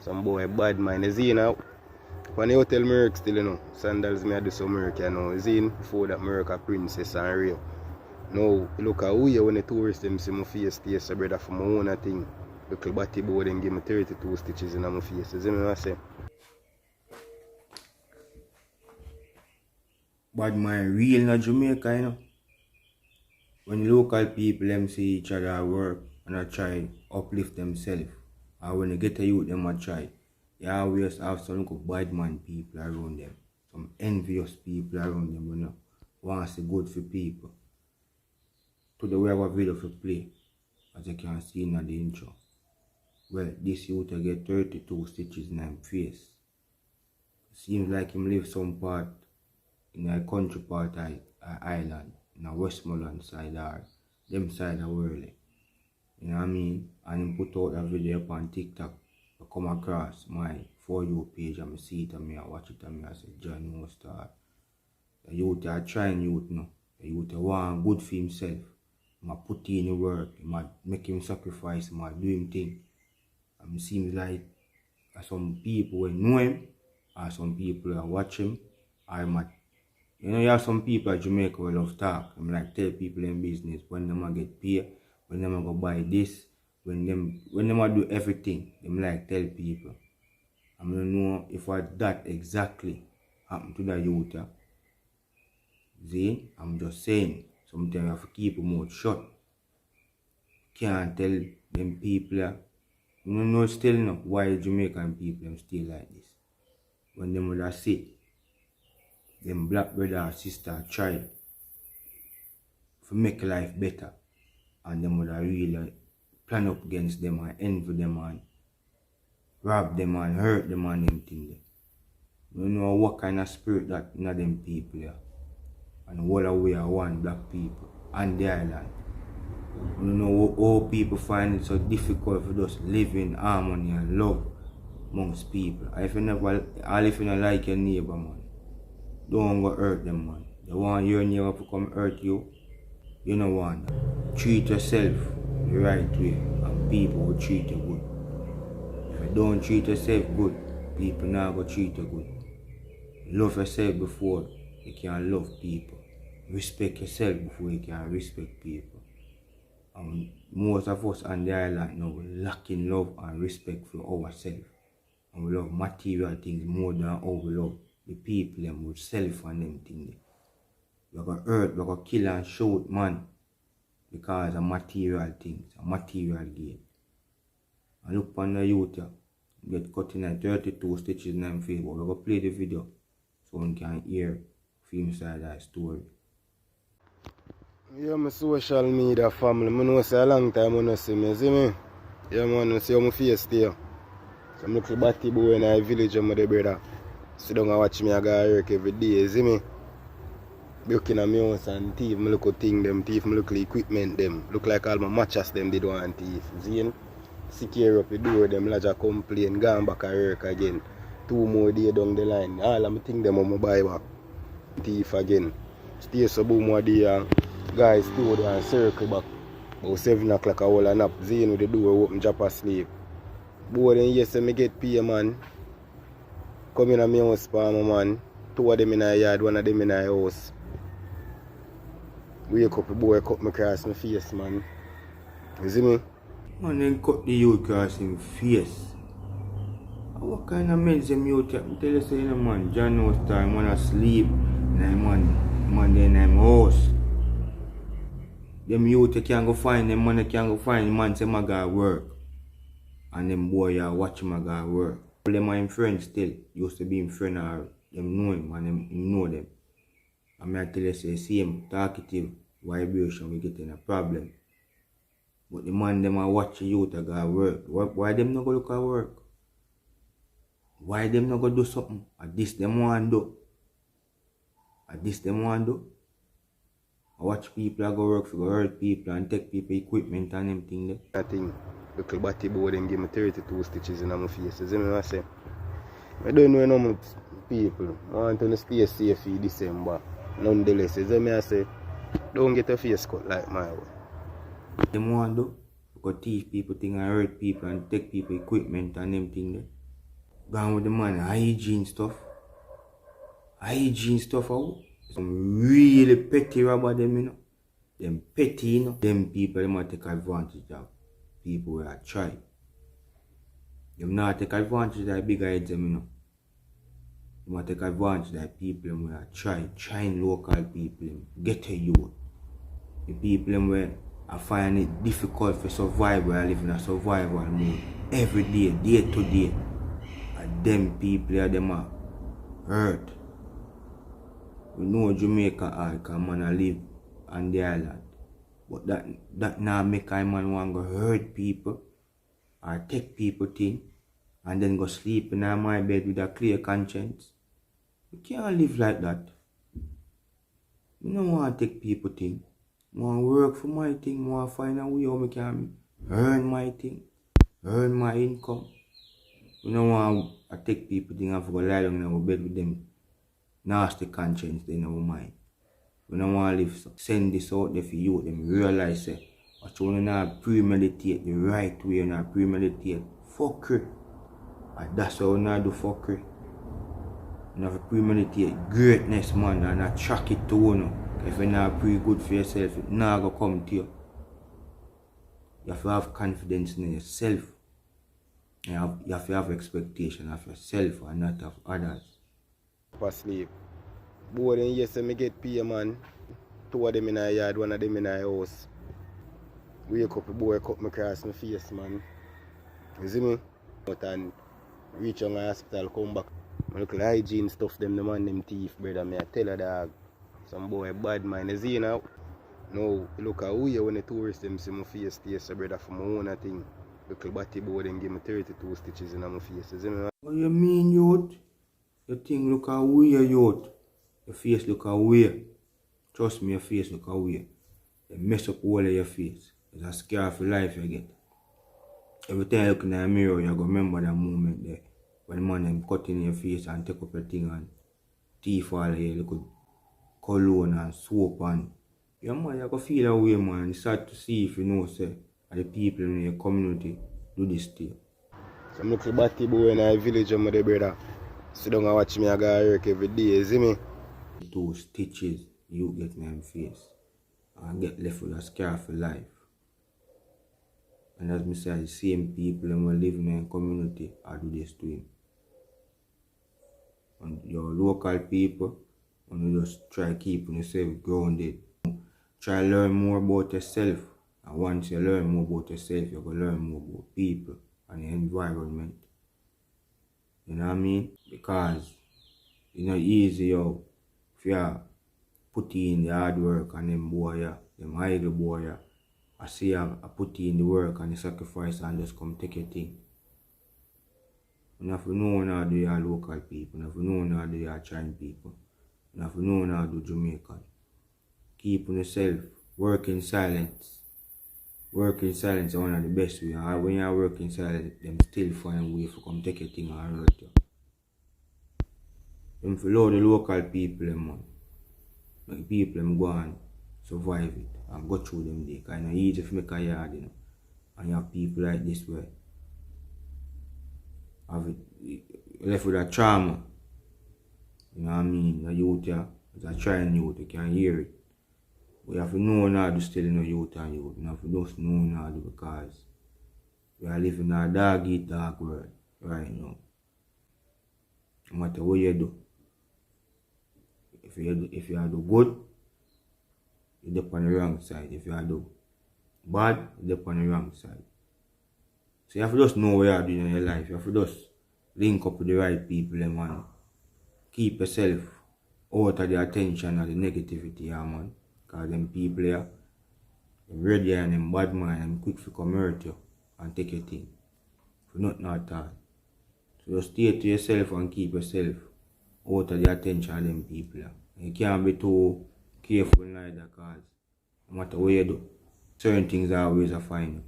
Some boy bad man. You see now, when you tell Merc still, you know, sandals me I do some Merc, you know. You see before that Merc a princess and real. Now, look at who you when the tourists them see my face taste, brother, for my own thing. Little batty boy then give me 32 stitches in my face. You see me what I say? Bad man real in Jamaica, you know. When local people them see each other at work and I try uplift themselves, or when they get a youth them I try, you always have some good bad man people around them, some envious people around them, you know, want to see good for people. Today we have a video for play, as you can see in the intro. Well, this youth get 32 stitches in his face. Seems like him live some part in a country part of island, in a Westmoreland side or them side of Worley. You know what I mean? And him put out a video up on TikTok. I come across my For You page and I see it and I watch it and I say, John, no start. The youth are trying youth now. The youth want good for himself. He might put in the work, he might make him sacrifice, he might do him thing. And it seems like some people will know him, or some people will watch him, or might, you know, you have some people at Jamaica will love talk. I'm like tell people in business when them get paid, when them go buy this, when them do everything, them like tell people. I don't know if that exactly happened to the youth. See, I'm just saying, sometimes you have to keep your mouth shut. Can't tell them people, you don't know still enough why Jamaican people them still like this. When them would have sit, them black brother or sister try to make life better, and them would have really plan up against them and envy them and rob them and hurt them and them things. You don't know what kind of spirit that in them people here. And all away are one black people and the island. You don't know how people find it so difficult for just live in harmony and love amongst people. If you never, all if you don't like your neighbor, man, don't go hurt them, man. They want your neighbor to come hurt you, you don't want that. Treat yourself the right way and people will treat you good. If you don't treat yourself good, people now go treat you good. Love yourself before you can love people. Respect yourself before you can respect people. And most of us on the island now lacking love and respect for ourselves. And we love material things more than how we love the people and we self and them things. We're gonna hurt, we're gonna kill and shoot man because of material things, a material gain. And look on the youth get cut in at 32 stitches in them face, but we're gonna play the video so one can hear film side that story. Yeah, my social media family, I know say a long time I don't see me, see me? Yeah man, I see how my face there. Some little batty boy in a village of my brother. Sit down and watch me I go work every day, see me? Looking at my house and thief, me look at thing them, thief, me look at equipment them. Look like all my matches them did want thief, see? Secure up the door, them lodger complain, gone back and work again. 2 more days down the line, all of my thing them on my buy back. Thief again. Stay so boom more day guys stood and circle back. About 7 o'clock I hold a nap. Zane with the door open, drop asleep. Boy then yes me get pay man. Come in a my house for my man. 2 of them in a yard, 1 of them in a house. Wake up the boy cut me across my face man. You see me? Man then cut the youth across him face. What kind of men them youth tell you say man, John no time man asleep and man then in house. Them youth can't go find them, man can't go find the man say my guy work. And them boy watch him go work. All them are him friends still. Used to be him friend or them know him and him know them. And I tell you say same talkative vibration we get in a problem. But the man them are watch the youth go work. Why them not go look at work? Why them not go do something? At this them want do. At this them want do. I watch people go work for go hurt people and take people equipment and them thing there. I think little batty boy then give me 32 stitches in my face. You see me what I say? I don't know no people. I want to stay safe in December. Nonetheless, you see me I say, don't get your face cut like my way. Them want do. Go teach people thing and hurt people and take people equipment and them thing there. Gone with the man, hygiene stuff. Hygiene stuff out. Some really petty robber them, you know. Them petty, you know. Them people, them might take advantage of people who are try. Them not take advantage of the bigger heads, them, you know. They might take advantage of the people who are trying local people, get a youth. The people who find it difficult to survive, where I live in a survival mode. Every day, day to day. And them people, them are hurt. We know Jamaica can man live on the island. But that now make a man want to hurt people or take people thing and then go sleep in my bed with a clear conscience. We can't live like that. We don't want to take people thing. I want to work for my thing. I want to find a way how I can earn my thing, earn my income. We don't want to take people thing and go lie down in our bed with them nasty conscience in our mind. We don't want to live so. Send this out there for you, them realize it. But you not premeditate the right way, you not premeditate fuckery. And that's how you not do fuckery. You have to premeditate greatness, man, and not track it to you. If you're not pretty good for yourself, it's not going to come to you. You have to have confidence in yourself. You have to have expectation of yourself and not of others. For sleep. Boy, then yes, I get pay, man. Two of them in a yard, one of them in a house. Wake up, the boy cut me across my face, man. You see me? And reach on the hospital, come back. I look like hygiene stuff, them, the man, them teeth, brother. Me, I tell a dog. Some boy bad man, you see now? No, look at who you when the tourists them see my face taste, so brother, for my own thing. Little batty boy, them give me 32 stitches in my face, you see me? What you mean, youth? Your thing look away, youth. Your face look away. Trust me, your face look away. They mess up all of your face. It's a scar for life you get. Every time you look in the mirror, you go remember that moment there. When the man them cut in your face and take up your thing and teeth all of you, look cologne and soap and yeah, man, you go feel that way, man. You start to see if you know, say, the people in your community do this to you. Some little batty boy in a village, my brother. Sit down and watch me, I go work every day, you see me? 2 stitches you get in my face and get left with a scar for life. And as me say, the same people who live in a community I do this to him. And your local people, and you just try keeping yourself grounded. Try learn more about yourself. And once you learn more about yourself, you're going to learn more about people and the environment. You know what I mean? Because it's not easy, yo. If you put in the hard work and them boy, them idle boy, I see I put in the work and the sacrifice and just come take your thing. You have to know how to do your local people. You have to know how to do your Chinese people. You have to know how to do Jamaican. Keep on yourself. Work in silence. Work in silence is one of the best ways. When you work in silence, them still find a way to come take your thing and hurt you. Them follow the local people, man. Like people them go and survive it and go through them day. Because it's easy to make a yard, you know. And you have people like this way. Have it left with a trauma. You know what I mean? The youth, yeah, it's a trying youth, you can hear it. But you have to know how to still in the youth and youth. You have to just know how to because we are living in a dog eat dog world right now. No matter what you do. If you do good, you're on the wrong side. If you do bad, you're on the wrong side. So you have to just know what you're doing in your life. You have to just link up with the right people and man. Keep yourself out of the attention and the negativity, yeah, man. Because them people here, them ready and them bad man and quick to come hurt you and take your thing. For nothing at all. So just stay to yourself and keep yourself out of the attention of them people. You can't be too careful neither because no matter what you do, certain things are always a fine.